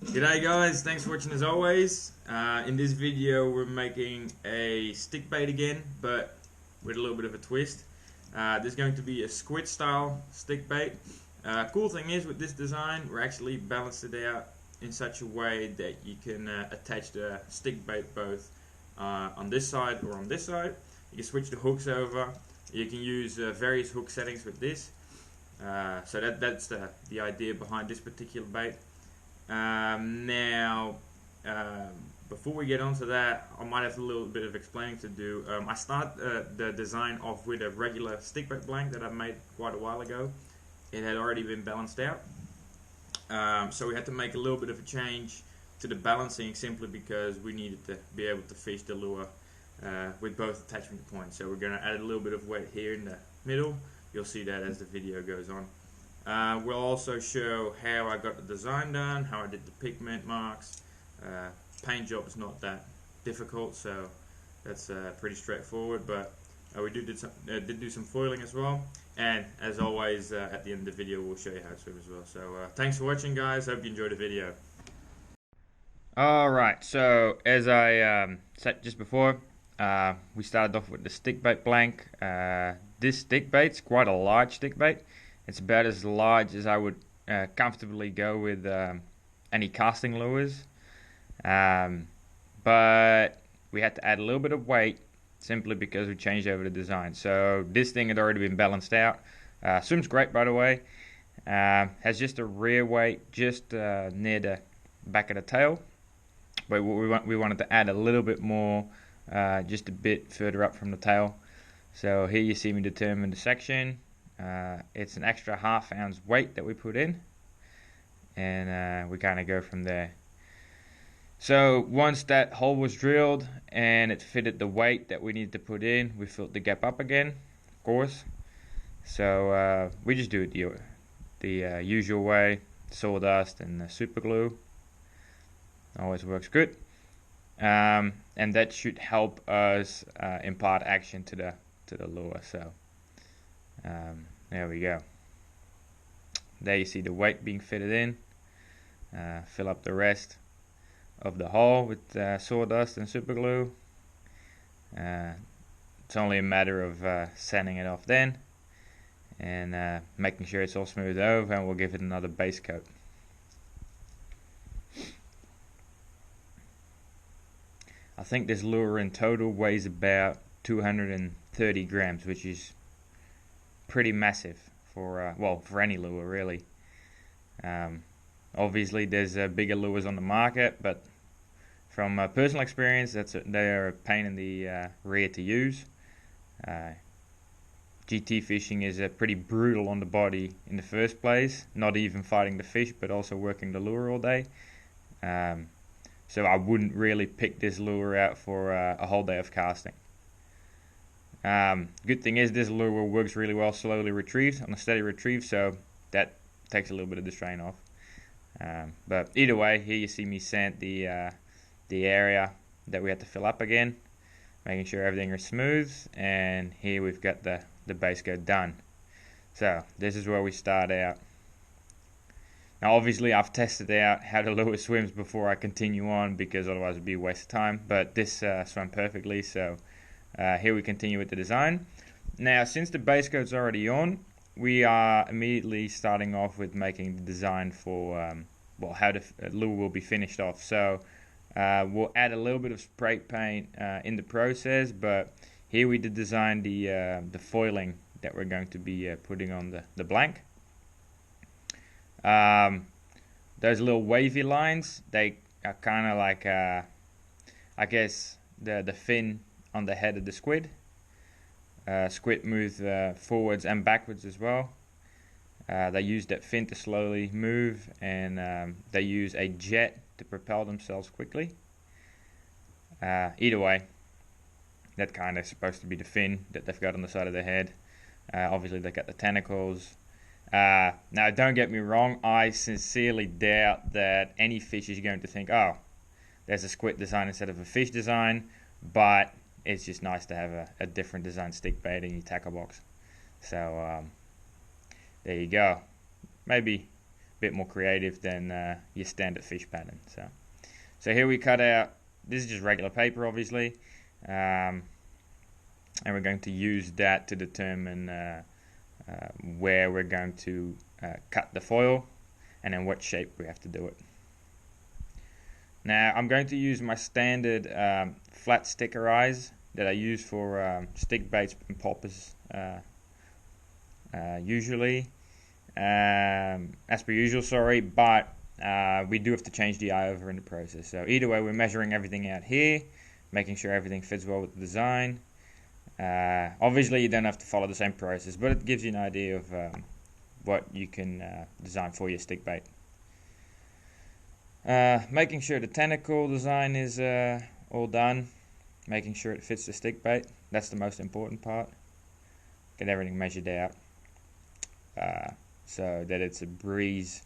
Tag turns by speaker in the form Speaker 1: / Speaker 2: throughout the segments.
Speaker 1: G'day guys, thanks for watching as always. In this video we're making a stick bait again, but with a little bit of a twist. This is going to be a squid style stick bait. Cool thing is with this design we're actually balanced it out in such a way that you can attach the stick bait both on this side or on this side. You can switch the hooks over. You can use various hook settings with this. So that's the idea behind this particular bait. Now, before we get onto that, I might have a little bit of explaining to do. I start the design off with a regular stickbait blank that I made quite a while ago. It had already been balanced out, so we had to make a little bit of a change to the balancing simply because we needed to be able to fish the lure with both attachment points. So we're going to add a little bit of weight here in the middle. You'll see that as the video goes on. We'll also show how I got the design done, how I did the pigment marks. Paint job is not that difficult, so that's pretty straightforward, but we did do some foiling as well, and as always at the end of the video we'll show you how to swim as well. So thanks for watching guys, hope you enjoyed the video. Alright, so as I said just before, we started off with the stickbait blank. This stickbait's quite a large stickbait. It's about as large as I would comfortably go with any casting lures, but we had to add a little bit of weight simply because we changed over the design. So this thing had already been balanced out. Swims great, by the way. Has just a rear weight just near the back of the tail, but we wanted to add a little bit more, just a bit further up from the tail. So here you see me determine the section. It's an extra ½ ounce weight that we put in, and we kind of go from there. So once that hole was drilled and it fitted the weight that we needed to put in, we filled the gap up again, of course. So we just do it the usual way: sawdust and super glue. Always works good, and that should help us impart action to the lure. So there we go. There you see the weight being fitted in. Fill up the rest of the hole with sawdust and super glue. It's only a matter of sanding it off then and making sure it's all smoothed over, and we'll give it another base coat. I think this lure in total weighs about 230 grams, which is pretty massive for for any lure really. Obviously there's bigger lures on the market, but from personal experience they are a pain in the rear to use. GT fishing is pretty brutal on the body in the first place, not even fighting the fish but also working the lure all day. So I wouldn't really pick this lure out for a whole day of casting. Good thing is this lure works really well slowly retrieved on a steady retrieve, so that takes a little bit of the strain off. But either way, here you see me sand the area that we had to fill up again, making sure everything is smooth, and here we've got the base coat done. So this is where we start out. Now obviously I've tested out how the lure swims before I continue on, because otherwise it would be a waste of time, but this swam perfectly. So here we continue with the design. Now since the base coat's already on, we are immediately starting off with making the design for how the lure will be finished off. So we'll add a little bit of spray paint in the process, but here we did design the foiling that we're going to be putting on the blank. Those little wavy lines, they are kind of like I guess the fin on the head of the squid. Squid move forwards and backwards as well. They use that fin to slowly move, and they use a jet to propel themselves quickly. Either way, that kind of supposed to be the fin that they've got on the side of their head. Obviously they've got the tentacles. Now don't get me wrong, I sincerely doubt that any fish is going to think, oh, there's a squid design instead of a fish design, but it's just nice to have a different design stick bait in your tackle box. So there you go. Maybe bit more creative than your standard fish pattern. So here we cut out, this is just regular paper obviously, and we're going to use that to determine where we're going to cut the foil and in what shape we have to do it. Now I'm going to use my standard flat sticker eyes that I use for stick baits and poppers usually, as per usual, sorry, but we do have to change the eye over in the process. So either way, we're measuring everything out here, making sure everything fits well with the design. Obviously you don't have to follow the same process, but it gives you an idea of what you can design for your stick bait. Making sure the tentacle design is all done, making sure it fits the stick bait, that's the most important part. Get everything measured out so that it's a breeze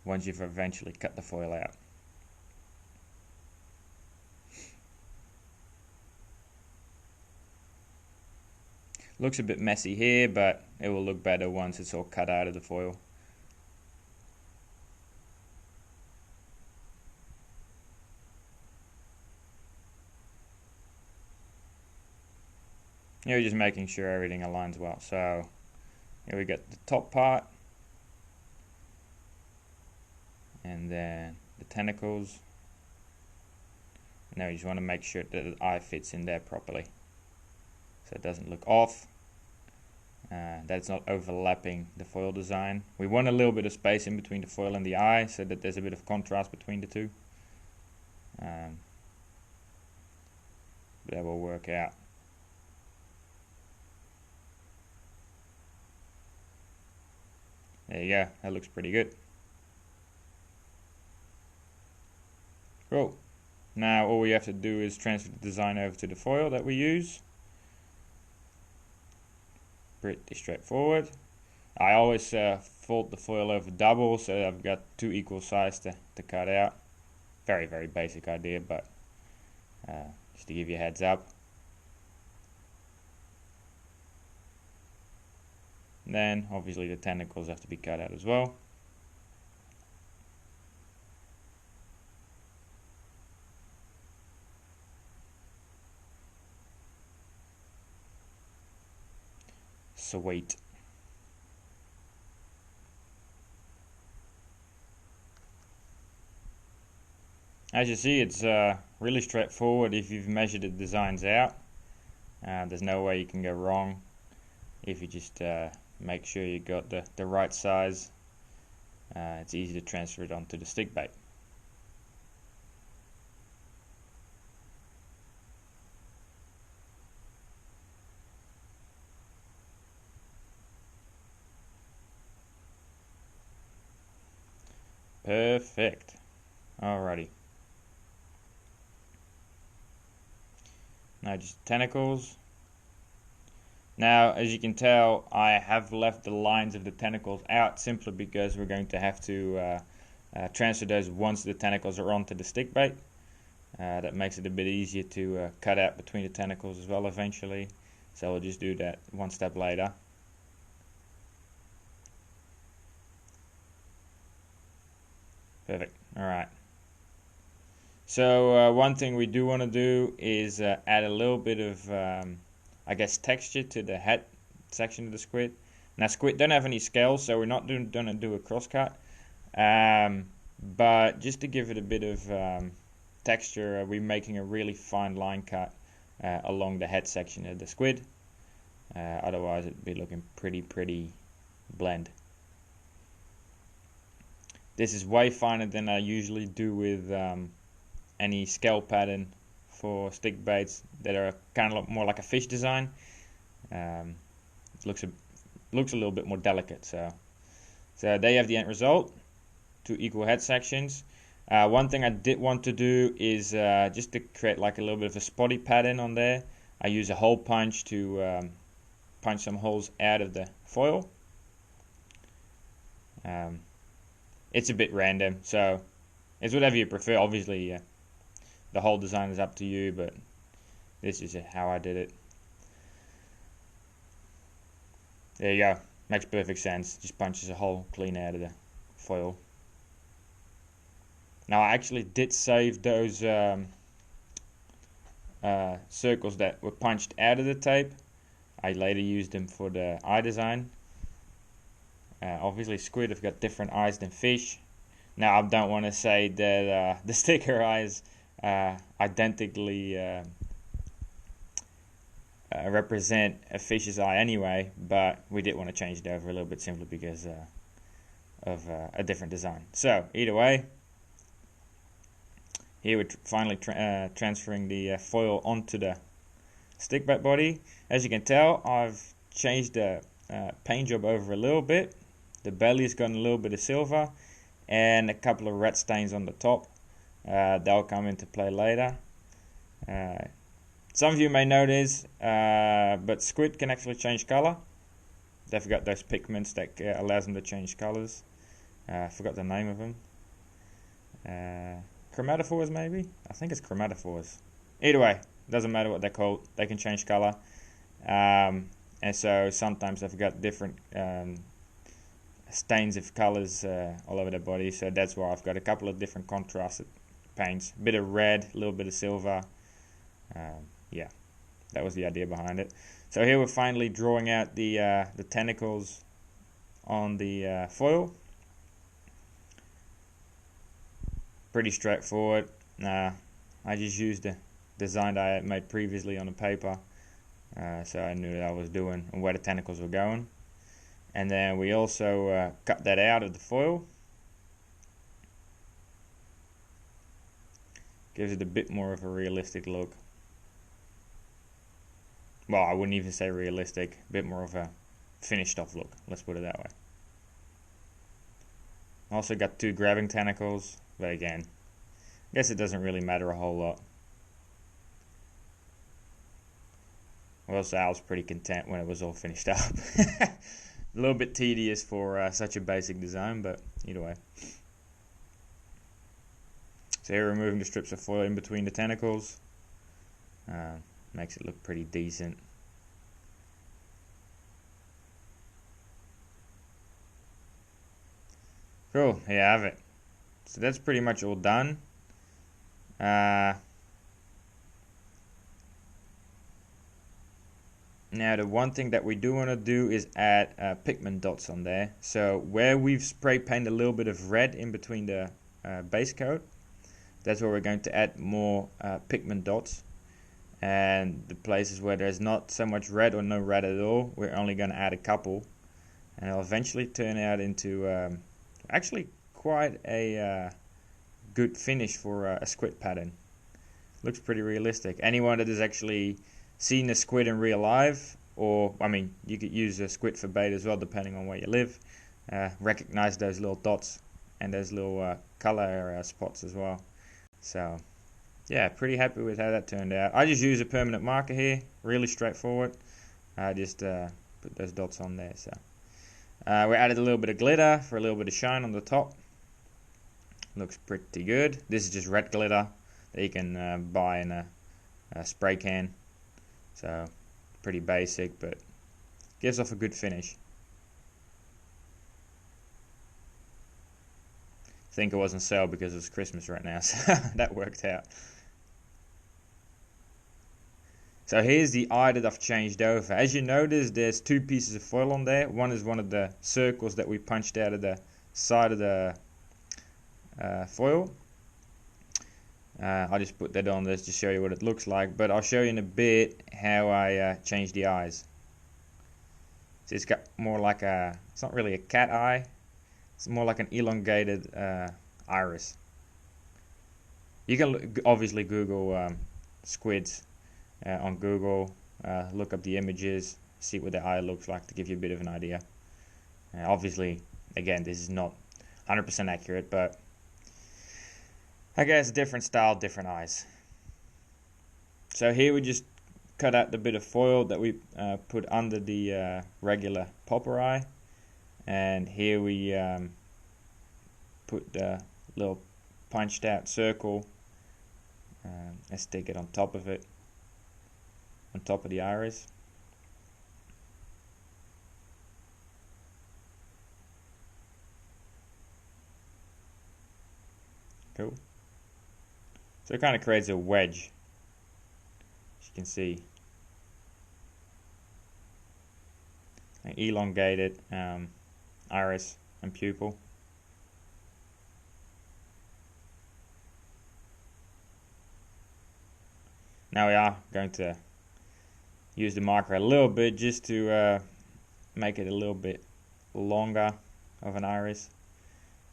Speaker 1: once you've eventually cut the foil out. Looks a bit messy here, but it will look better once it's all cut out of the foil. You're just making sure everything aligns well. So here we got the top part, and then the tentacles. Now you just want to make sure that the eye fits in there properly, so it doesn't look off, that it's not overlapping the foil design. We want a little bit of space in between the foil and the eye so that there's a bit of contrast between the two. But that will work out. There you go, that looks pretty good. Cool. Now all we have to do is transfer the design over to the foil that we use. Pretty straightforward. I always fold the foil over double so that I've got two equal sides to cut out. Very, very basic idea, but just to give you a heads up. Then obviously the tentacles have to be cut out as well. Sweet. As you see, it's really straightforward if you've measured the designs out. There's no way you can go wrong if you just make sure you got the right size. It's easy to transfer it onto the stick bait. Perfect. Alrighty. Now just tentacles. Now, as you can tell, I have left the lines of the tentacles out simply because we're going to have to transfer those once the tentacles are onto the stick bait. That makes it a bit easier to cut out between the tentacles as well eventually. So we'll just do that one step later. Perfect. Alright. So one thing we do want to do is add a little bit of I guess texture to the head section of the squid. Now squid don't have any scales, so we're not going to do a cross cut, but just to give it a bit of texture, we're making a really fine line cut along the head section of the squid. Otherwise it'd be looking pretty bland. This is way finer than I usually do with any scale pattern for stick baits that are kind of more like a fish design. It looks a little bit more delicate. So there you have the end result. Two equal head sections. One thing I did want to do is just to create like a little bit of a spotty pattern on there. I use a hole punch to punch some holes out of the foil. It's a bit random, so it's whatever you prefer. Obviously, the whole design is up to you, but this is how I did it. There you go. Makes perfect sense. Just punches a hole clean out of foil. Now I actually did save those circles that were punched out of the tape. I later used them for the eye design. Obviously squid have got different eyes than fish. Now I don't want to say that the sticker eyes identically represent a fish's eye anyway, but we did want to change it over a little bit simply because of a different design. So either way, here we're finally transferring the foil onto the stickbait body. As you can tell, I've changed the paint job over a little bit. The belly's got a little bit of silver and a couple of red stains on the top. They'll come into play later. Some of you may know this, but squid can actually change color. They've got those pigments that allows them to change colors. I forgot the name of them. Chromatophores maybe? I think it's chromatophores. Either way, doesn't matter what they're called, they can change color. And so sometimes they've got different stains of colors all over their body. So that's why I've got a couple of different contrasted paints. A bit of red, a little bit of silver. Yeah, that was the idea behind it. So here we're finally drawing out the tentacles on the foil. Pretty straightforward. I just used the design I had made previously on the paper, so I knew what I was doing and where the tentacles were going. And then we also cut that out of the foil. Gives it a bit more of a realistic look. Well, I wouldn't even say realistic, a bit more of a finished off look, let's put it that way. Also got two grabbing tentacles, but again, I guess it doesn't really matter a whole lot. Well, so I was pretty content when it was all finished up. A little bit tedious for such a basic design, but either way. So here, removing the strips of foil in between the tentacles. Makes it look pretty decent. Cool, here you have it. So that's pretty much all done. Now the one thing that we do want to do is add pigment dots on there. So where we've spray painted a little bit of red in between the base coat, that's where we're going to add more pigment dots. And the places where there's not so much red or no red at all, we're only going to add a couple, and it'll eventually turn out into actually quite a good finish for a squid pattern. Looks pretty realistic. Anyone that has actually seen a squid in real life, or I mean you could use a squid for bait as well depending on where you live, recognize those little dots and those little color spots as well. So yeah, pretty happy with how that turned out. I just use a permanent marker here, really straightforward. I just put those dots on there. So we added a little bit of glitter for a little bit of shine on the top. Looks pretty good. This is just red glitter that you can buy in a spray can. So pretty basic, but gives off a good finish. I think it was on sale because it's Christmas right now, so that worked out. So here's the eye that I've changed over. As you notice, there's two pieces of foil on there. One is one of the circles that we punched out of the side of the foil. I'll just put that on there to show you what it looks like, but I'll show you in a bit how I changed the eyes. So it's got more like it's not really a cat eye, it's more like an elongated iris. You can obviously Google squids on Google, look up the images, see what the eye looks like to give you a bit of an idea. Obviously, again, this is not 100% accurate, but I guess different style, different eyes. So here we just cut out the bit of foil that we put under the regular popper eye, and here we put the little punched out circle and stick it on top of it, on top of the iris. Cool. So it kind of creates a wedge, as you can see. An elongated iris and pupil. Now we are going to use the marker a little bit just to make it a little bit longer of an iris,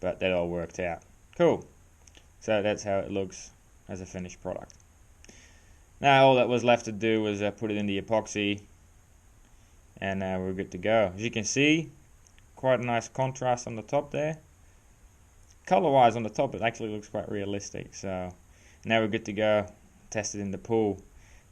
Speaker 1: but that all worked out. Cool. So that's how it looks as a finished product. Now all that was left to do was put it in the epoxy, and we're good to go. As you can see, quite a nice contrast on the top there. Color wise on the top it actually looks quite realistic. So now we're good to go. Test it in the pool.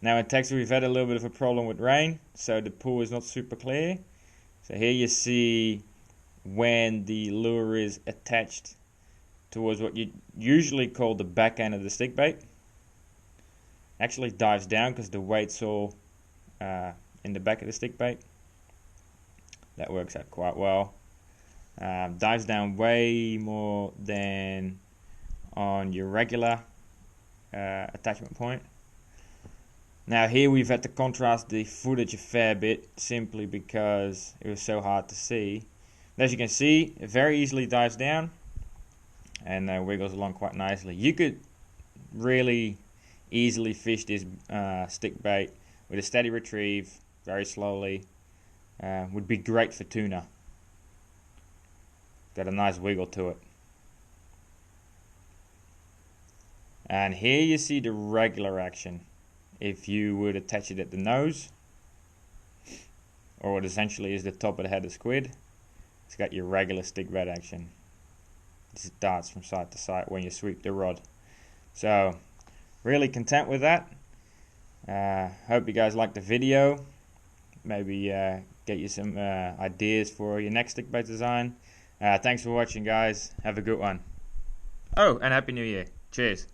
Speaker 1: Now in Texas we've had a little bit of a problem with rain, so the pool is not super clear. So here you see when the lure is attached towards what you usually call the back end of the stick bait. Actually dives down because the weight's all in the back of the stick bait. That works out quite well. Dives down way more than on your regular attachment point. Now here we've had to contrast the footage a fair bit simply because it was so hard to see. And as you can see, it very easily dives down and wiggles along quite nicely. You could really easily fish this stick bait with a steady retrieve, very slowly. Would be great for tuna. Got a nice wiggle to it. And here you see the regular action. If you would attach it at the nose, or what essentially is the top of the head of squid, it's got your regular stick bait action. It just darts from side to side when you sweep the rod. So really content with that. Hope you guys liked the video. Maybe get you some ideas for your next stick bait design. Thanks for watching, guys. Have a good one. Oh, and Happy New Year. Cheers.